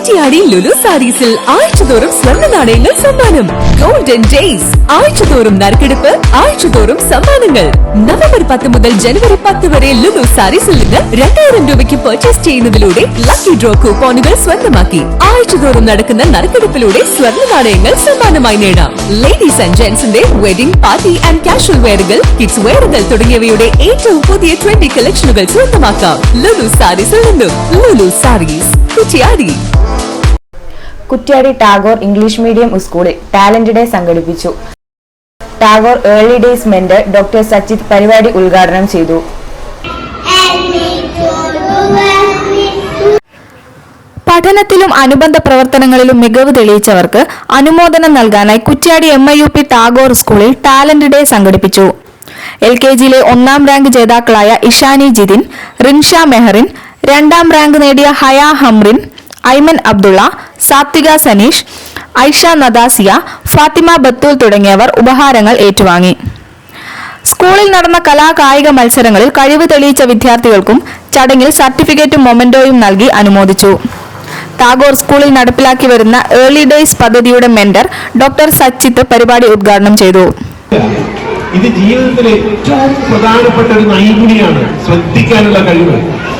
കുറ്റിയാടി ലുലു സാരീസിൽ ആഴ്ചതോറും സ്വർണ്ണ നാണയങ്ങൾ സമ്മാനം. ഗോൾഡൻ ഡേയ്സ്, ആഴ്ചതോറും നറുക്കെടുപ്പ്, ആഴ്ചതോറും സമ്മാനങ്ങൾ. നവംബർ 10 മുതൽ ജനുവരി 10 വരെ ലുലു സാരീസിൽ നിന്ന് 2000 രൂപയ്ക്ക് പർച്ചേസ് ചെയ്യുന്നതിലൂടെ ലക്കി ഡ്രോ കൂപ്പോണുകൾ സ്വന്തമാക്കി ആഴ്ചതോറും നടക്കുന്ന നറുക്കെടുപ്പിലൂടെ സ്വർണ്ണ നാണയങ്ങൾ സമ്മാനമായി നേടാം. ലേഡീസ് ആൻഡ് ജെന്റ്സിന്റെ വെഡിംഗ്, പാർട്ടി ആൻഡ് കാഷ്വൽ വെയറുകൾ, കിഡ്സ് വെയറുകൾ തുടങ്ങിയവയുടെ ഏറ്റവും പുതിയ 20 കളക്ഷനുകൾ സ്വന്തമാക്കാം ലുലു സാരീസിൽ നിന്നും. Lulu sarees, Kuttiadi. Kuttiadi Tagore English medium സ്കൂളിൽ ടാലന്റ് ഡേ സംഘടിപ്പിച്ചു. Tagore early days mentor doctor Sachith പരിപാടി ഉദ്ഘാടനം ചെയ്തു. പഠനത്തിലും അനുബന്ധ പ്രവർത്തനങ്ങളിലും മികവ് തെളിയിച്ചവർക്ക് അനുമോദനം നൽകാനായി കുറ്റ്യാടി MIUP ടാഗോർ സ്കൂളിൽ ടാലന്റ് ഡേ സംഘടിപ്പിച്ചു. LKGയിലെ 1ാം റാങ്ക് ജേതാക്കളായ ഇഷാനി ജിതിൻ, റിൻഷ മെഹറിൻ, 2ാം റാങ്ക് നേടിയ ഹയ ഹംറിൻ, ഐമൻ അബ്ദുള്ള, സാത്വിക സനീഷ്, ഐഷ നദാസിയ, ഫാത്തിമ ബത്തൂൽ തുടങ്ങിയവർ ഉപഹാരങ്ങൾ ഏറ്റുവാങ്ങി. സ്കൂളിൽ നടന്ന കലാകായിക മത്സരങ്ങളിൽ കഴിവ് തെളിയിച്ച വിദ്യാർത്ഥികൾക്കും ചടങ്ങിൽ സർട്ടിഫിക്കറ്റും മൊമെന്റോയും നൽകി അനുമോദിച്ചു. ടാഗോർ സ്കൂളിൽ നടപ്പിലാക്കി വരുന്ന ഏർലി ഡേയ്സ് പദ്ധതിയുടെ മെന്റർ ഡോക്ടർ സച്ചിത്ത് പരിപാടി ഉദ്ഘാടനം ചെയ്തു. ഇത് ജീവിതത്തിലെ ഏറ്റവും പ്രധാനപ്പെട്ട ഒരു നൈപുണ്യമാണ്, ശ്രദ്ധിക്കാനുള്ള കഴിവ്.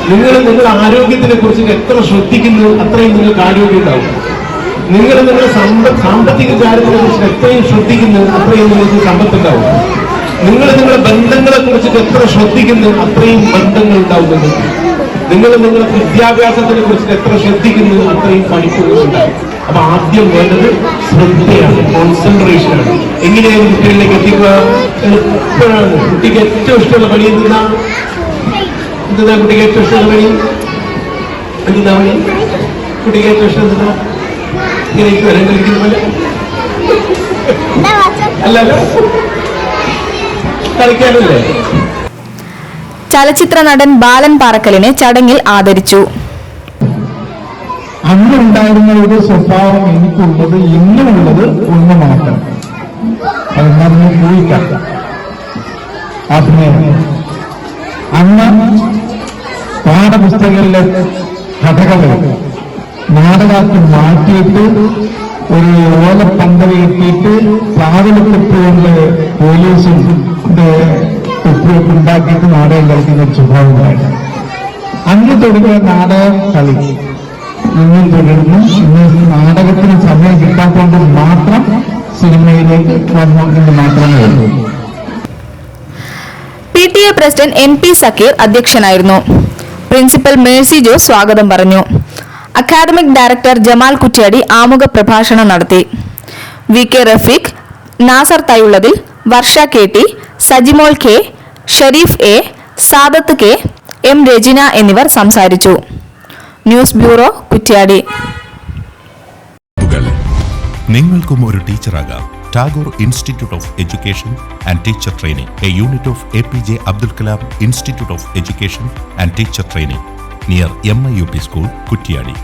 നിങ്ങളുടെ ആരോഗ്യത്തിനെ കുറിച്ച് എത്ര ശ്രദ്ധിക്കുന്നു അത്രയും നിങ്ങൾക്ക് ആരോഗ്യം ഉണ്ടാവും. നിങ്ങളുടെ സാമ്പത്തിക കാര്യത്തിനെ കുറിച്ച് എത്രയും ശ്രദ്ധിക്കുന്നു അത്രയും നിങ്ങൾക്ക് സമ്പത്തുണ്ടാവും. നിങ്ങളുടെ ബന്ധങ്ങളെ കുറിച്ചിട്ട് എത്ര ശ്രദ്ധിക്കുന്നു അത്രയും ബന്ധങ്ങൾ ഉണ്ടാവും നിങ്ങൾക്ക്. നിങ്ങളുടെ വിദ്യാഭ്യാസത്തിനെ കുറിച്ചിട്ട് എത്ര ശ്രദ്ധിക്കുന്നു അത്രയും പഠിപ്പുകൾ ഉണ്ടാവും. അപ്പൊ ആദ്യം വേണ്ടത് ശ്രദ്ധയാണ്, കോൺസെൻട്രേഷൻ ആണ്. എങ്ങനെയാണ് കുട്ടികളിലേക്ക് എത്തിക്കുക? എപ്പോഴാണ് കുട്ടിക്ക് ഏറ്റവും ഇഷ്ടമുള്ള പണി എന്തിനാ? കുട്ടിക്ക് ഏറ്റവും ഇഷ്ടമുള്ള പണി എന്താ? പണി കുട്ടിക്ക് ഏറ്റവും ഇഷ്ടം എന്താ? ഇങ്ങനെ വരാൻ കളിക്കുന്ന പോലെ അല്ലല്ലോ, കളിക്കാനല്ലേ. ചലച്ചിത്ര നടൻ ബാലൻ പാറക്കലിനെ ചടങ്ങിൽ ആദരിച്ചു. അന്നുണ്ടായിരുന്ന ഒരു സ്വഭാവം എനിക്കുള്ളത് ഇന്നുമുള്ളത് ഒന്ന് മാത്രം, അതെന്താണെന്ന് ചോദിക്കാം. അഭിനയം. അന്ന് പാഠപുസ്തകങ്ങളിലെ കഥകളെ നാടകത്തിൽ മാറ്റിയിട്ട് ഒരു ഓലപ്പന്തൽ കെട്ടിയിട്ട് പ്രാഥമികത്തുകൊണ്ട് പോലീസിന്റെ കുപ്പിയൊക്കെ ഉണ്ടാക്കിയിട്ട് നാടകം കളിക്കുന്ന ഒരു സ്വഭാവമായിട്ട് അന്ന് തുടങ്ങിയ നാടകം കളി ഇന്നും തുടരുന്നു. ഇന്ന് നാടകത്തിന് സമയം കിട്ടാത്തതുകൊണ്ട് മാത്രം സിനിമയിലേക്ക് വന്നു എന്ന് മാത്രമേ ഉള്ളൂ. PTA പ്രസിഡന്റ് NP സക്കീർ അധ്യക്ഷനായിരുന്നു. പ്രിൻസിപ്പൽ മേഴ്സി ജോസ് സ്വാഗതം പറഞ്ഞു. അക്കാദമിക് ഡയറക്ടർ ജമാൽ കുറ്റ്യാടി ആമുഖ പ്രഭാഷണം നടത്തി. VK Rafeeq, Nasar തയ്യുള്ളതിൽ, Varsha KT, Sajimol K, Sharif A, Sadath K, M Rajina എന്നിവർ സംസാരിച്ചു. News bureau, Kuttiadi. നിങ്ങൾക്കും ഒരു ടീച്ചറാകാം. Tagore institute of education and teacher training, a unit of APJ Abdul Kalam institute of education and teacher training, near MIUP school, Kuttiadi.